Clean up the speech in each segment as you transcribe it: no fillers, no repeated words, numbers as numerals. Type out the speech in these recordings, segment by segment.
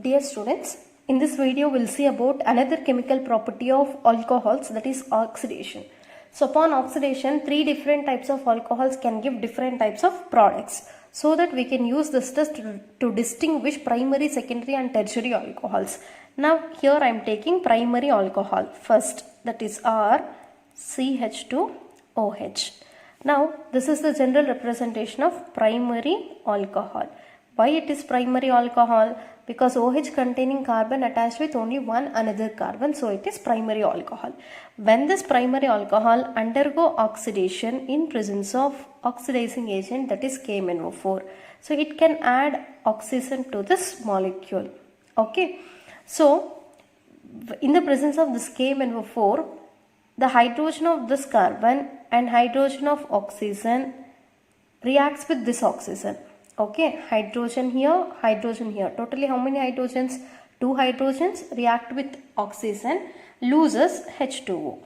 Dear students, in this video we'll see about another chemical property of alcohols, that is oxidation. So upon oxidation, three different types of alcohols can give different types of products. So that we can use this test to distinguish primary, secondary and tertiary alcohols. Now here I am taking primary alcohol first, that is RCH2OH. Now this is the general representation of primary alcohol. Why it is primary alcohol? Because OH containing carbon attached with only one another carbon, so it is primary alcohol. When this primary alcohol undergo oxidation in presence of oxidizing agent, that is KMnO4, so it can add oxygen to this molecule. Okay, so in the presence of this KMnO4, the hydrogen of this carbon and hydrogen of oxygen reacts with this oxygen. Okay, hydrogen here, totally how many hydrogens? 2 hydrogens react with oxygen, loses H2O.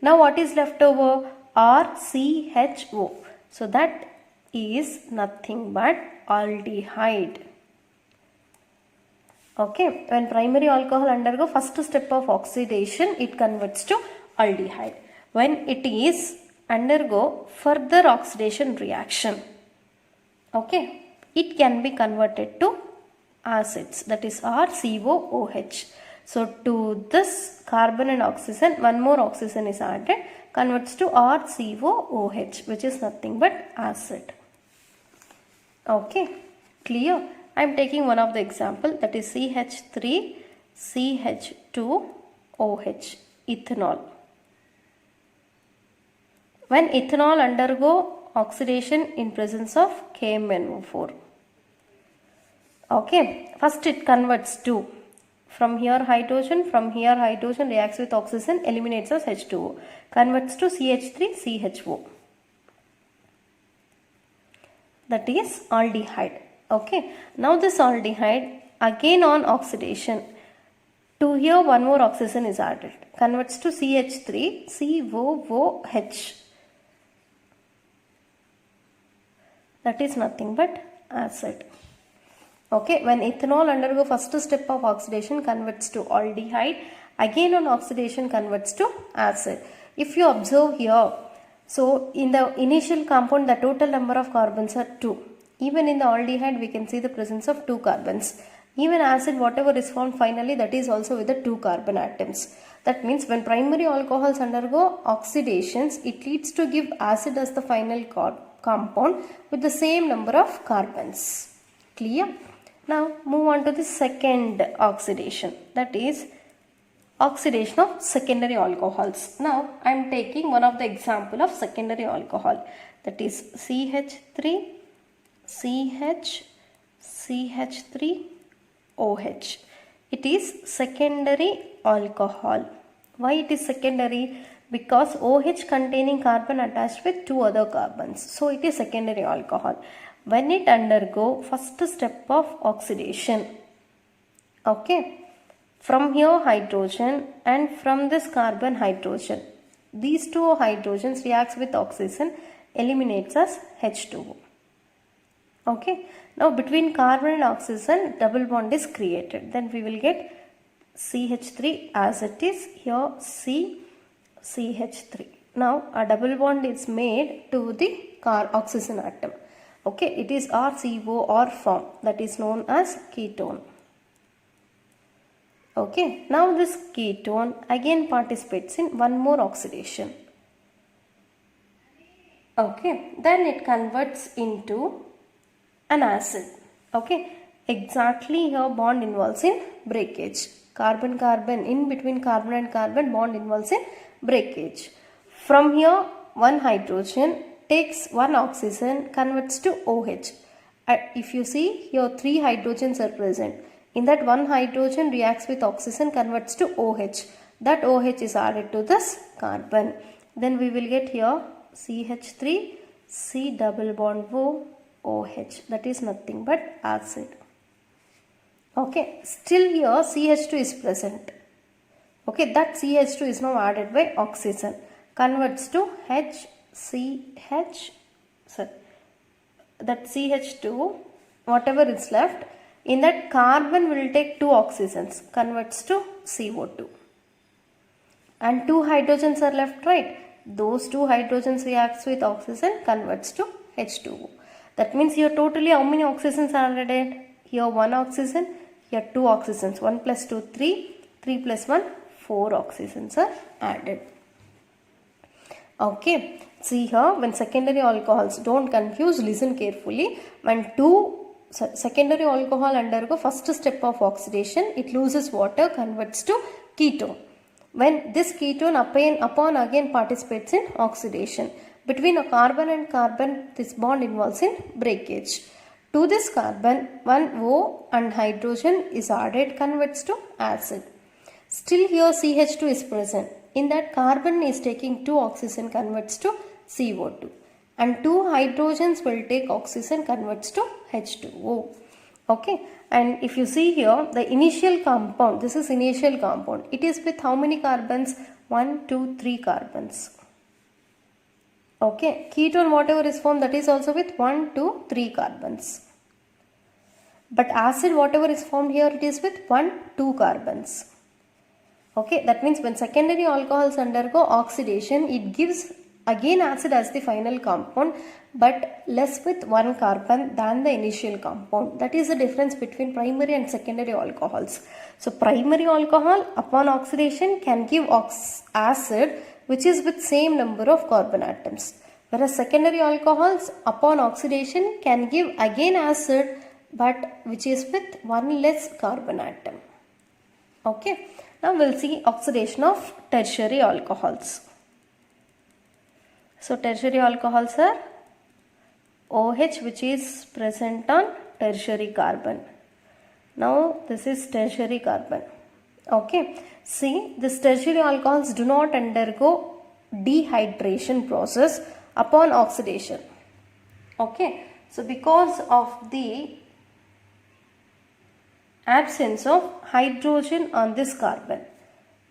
Now what is left over? RCHO. So that is nothing but aldehyde. Okay, when primary alcohol undergo first step of oxidation, it converts to aldehyde. When it is undergo further oxidation reaction, okay, it can be converted to acids, that is RCOOH. So to this carbon and oxygen, one more oxygen is added, converts to RCOOH, which is nothing but acid. Okay, clear? I am taking one of the example, that is CH3CH2OH, ethanol. When ethanol undergo oxidation in presence of KMnO4. Okay, first it converts to, from here hydrogen reacts with oxygen, eliminates as H2O, converts to CH3CHO. That is aldehyde. Okay, now this aldehyde again on oxidation, to here one more oxygen is added, converts to CH3COOH. That is nothing but acid. Okay, when ethanol undergo first step of oxidation, converts to aldehyde, again on oxidation converts to acid. If you observe here, so in the initial compound the total number of carbons are 2. Even in the aldehyde we can see the presence of 2 carbons. Even acid, whatever is formed finally, that is also with the 2 carbon atoms. That means when primary alcohols undergo oxidations, it leads to give acid as the final compound with the same number of carbons. Clear? Now move on to the second oxidation, that is oxidation of secondary alcohols. Now I am taking one of the example of secondary alcohol, that is CH3OH. It is secondary alcohol. Why it is secondary? Because OH containing carbon attached with 2 other carbons, so it is secondary alcohol. When it undergo first step of oxidation, okay, from here hydrogen and from this carbon hydrogen, these 2 hydrogens reacts with oxygen, eliminates as H2O. Okay, now between carbon and oxygen double bond is created, then we will get CH3 as it is here, CH3. Now a double bond is made to the oxygen atom. Okay, it is RCOR form, that is known as ketone. Okay, now this ketone again participates in one more oxidation. Okay, then it converts into an acid. Okay, exactly here bond involves in breakage. Carbon-carbon, in between carbon and carbon, bond involves in breakage. From here one hydrogen takes one oxygen, converts to OH. If you see here 3 hydrogens are present. In that one hydrogen reacts with oxygen, converts to OH. That OH is added to this carbon. Then we will get here CH3, C double bond O, OH. That is nothing but acid. Okay, still here CH2 is present. Okay, that CH2 is now added by oxygen, converts to that CH2, whatever is left, In that, carbon will take 2 oxygens, converts to CO2. And 2 hydrogens are left, right? Those 2 hydrogens reacts with oxygen, converts to H2O. That means here totally how many oxygens are added? Here 1 oxygen, here 2 oxygens. 1 plus 2, 3. 3 plus 1, 4 oxygens are added. Okay. See here, when secondary alcohols, don't confuse, listen carefully. When secondary alcohol undergo first step of oxidation, it loses water, converts to ketone. When this ketone upon again participates in oxidation. Between a carbon and carbon, this bond involves in breakage. To this carbon, one O and hydrogen is added, converts to acid. Still here CH2 is present. In that, carbon is taking 2 oxygen, converts to CO2. And 2 hydrogens will take oxygen, converts to H2O. Okay. And if you see here, the initial compound, this is initial compound. It is with how many carbons? 1, 2, 3 carbons. Okay. Ketone whatever is formed, that is also with 1, 2, 3 carbons. But acid whatever is formed here, it is with 1, 2 carbons. Okay. That means when secondary alcohols undergo oxidation, it gives again acid as the final compound, but less with 1 carbon than the initial compound. That is the difference between primary and secondary alcohols. So primary alcohol upon oxidation can give acid which is with same number of carbon atoms, whereas secondary alcohols upon oxidation can give again acid but which is with 1 less carbon atom. Okay. Now we'll see oxidation of tertiary alcohols. So tertiary alcohols are OH which is present on tertiary carbon. Now this is tertiary carbon. Okay. See, this tertiary alcohols do not undergo dehydration process upon oxidation. Okay. So because of the absence of hydrogen on this carbon.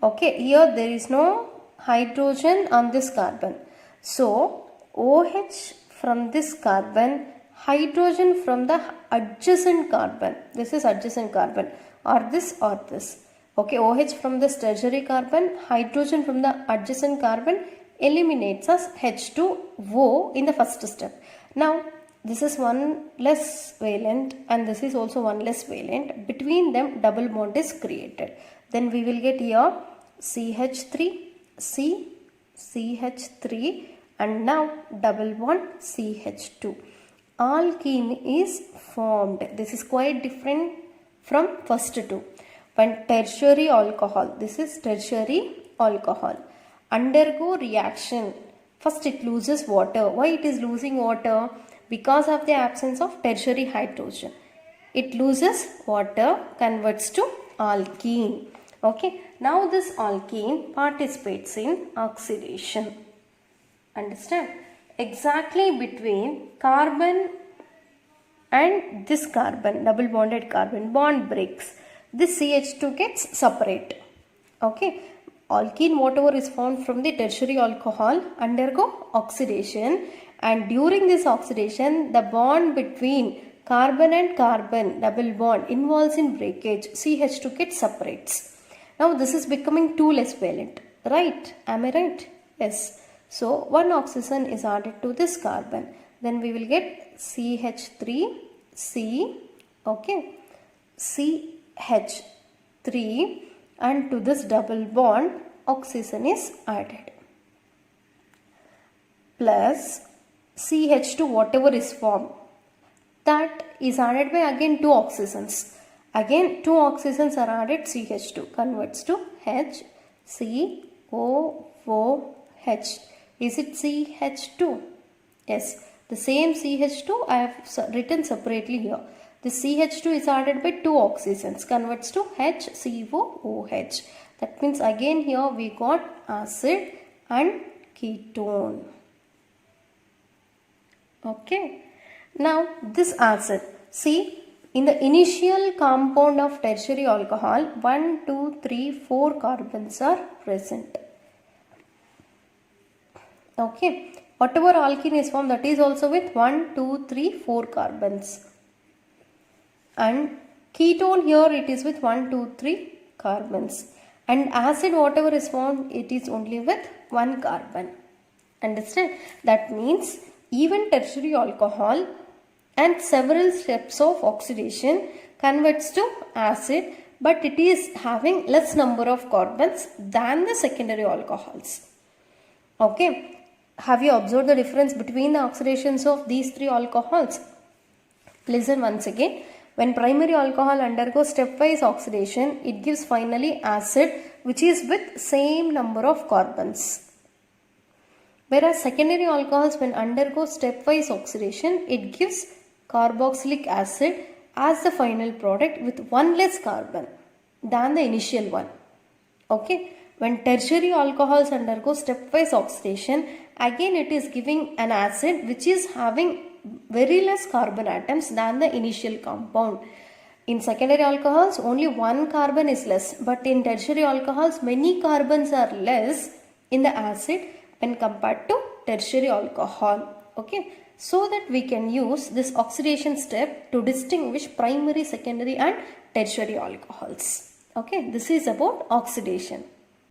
Okay. Here there is no hydrogen on this carbon. So, OH from this carbon, hydrogen from the adjacent carbon. This is adjacent carbon, or this or this. Okay, OH from this tertiary carbon, hydrogen from the adjacent carbon eliminates us H2O in the first step. Now, this is one less valent and this is also one less valent. Between them, double bond is created. Then we will get here CH3, C, CH3 and now double bond CH2. Alkene is formed. This is quite different from first two. When tertiary alcohol, this is tertiary alcohol, undergo reaction, first it loses water. Why it is losing water? Because of the absence of tertiary hydrogen. It loses water, converts to alkene. Okay. Now this alkene participates in oxidation. Understand? Exactly between carbon and this carbon, double bonded carbon, bond breaks. This CH2 gets separate. Okay. Alkene whatever is formed from the tertiary alcohol undergo oxidation, and during this oxidation the bond between carbon and carbon double bond involves in breakage. CH2 gets separates. Now this is becoming 2 less valent, right? Am I right? Yes. So 1 oxygen is added to this carbon. Then we will get CH3, C, okay, CH3, and to this double bond oxygen is added. Plus CH2 whatever is formed, that is added by again 2 oxygens. Again 2 oxygens are added, CH2 converts to H, C, O, O, H. Is it CH2? Yes. The same CH2 I have written separately here. The CH2 is added by 2 oxygens, converts to HCOOH. That means again here we got acid and ketone. Okay. Now this acid, see, in the initial compound of tertiary alcohol, 1, 2, 3, 4 carbons are present. Okay. Whatever alkene is formed, that is also with 1, 2, 3, 4 carbons. And Ketone here it is with 1, 2, 3 carbons. And acid whatever is found, it is only with 1 carbon. Understand? That means even tertiary alcohol and several steps of oxidation converts to acid, but it is having less number of carbons than the secondary alcohols. Okay. Have you observed the difference between the oxidations of these three alcohols? Listen once again. When primary alcohol undergoes stepwise oxidation, it gives finally acid which is with same number of carbons. Whereas secondary alcohols, when undergo stepwise oxidation, it gives carboxylic acid as the final product with one less carbon than the initial one. Okay. When tertiary alcohols undergo stepwise oxidation, again it is giving an acid which is having very less carbon atoms than the initial compound. In secondary alcohols, only one carbon is less, but in tertiary alcohols, many carbons are less in the acid when compared to tertiary alcohol. Okay, so that we can use this oxidation step to distinguish primary, secondary and tertiary alcohols. Okay, this is about oxidation.